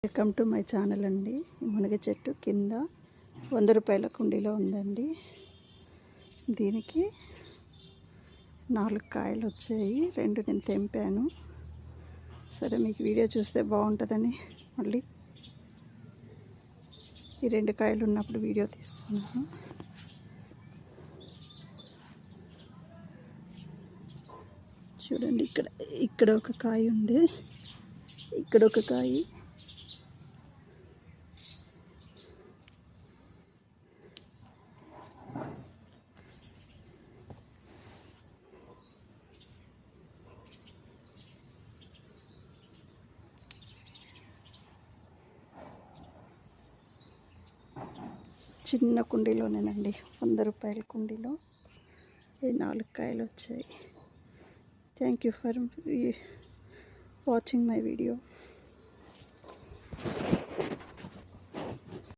Welcome to my channel అండి. మునగ చెట్టు కింద 100 రూపాయల కుండీలో ఉందండి. దీనికి 4 కాయలు వచ్చాయి. 2 నేను తెంపాను. సరే మీకు వీడియో చూస్తే బాగుంటుందని మళ్ళీ ఈ 2 కాయలు ఉన్నప్పుడు వీడియో తీస్తున్నాను. చూడండి, ఇక్కడ ఒక కాయ ఉంది, ఇక్కడ ఒక కాయ. చిన్న కుండీలోనేనండి, 100 రూపాయల కుండీలో ఈ 4 కాయలు వచ్చాయి. Thank you for watching my video.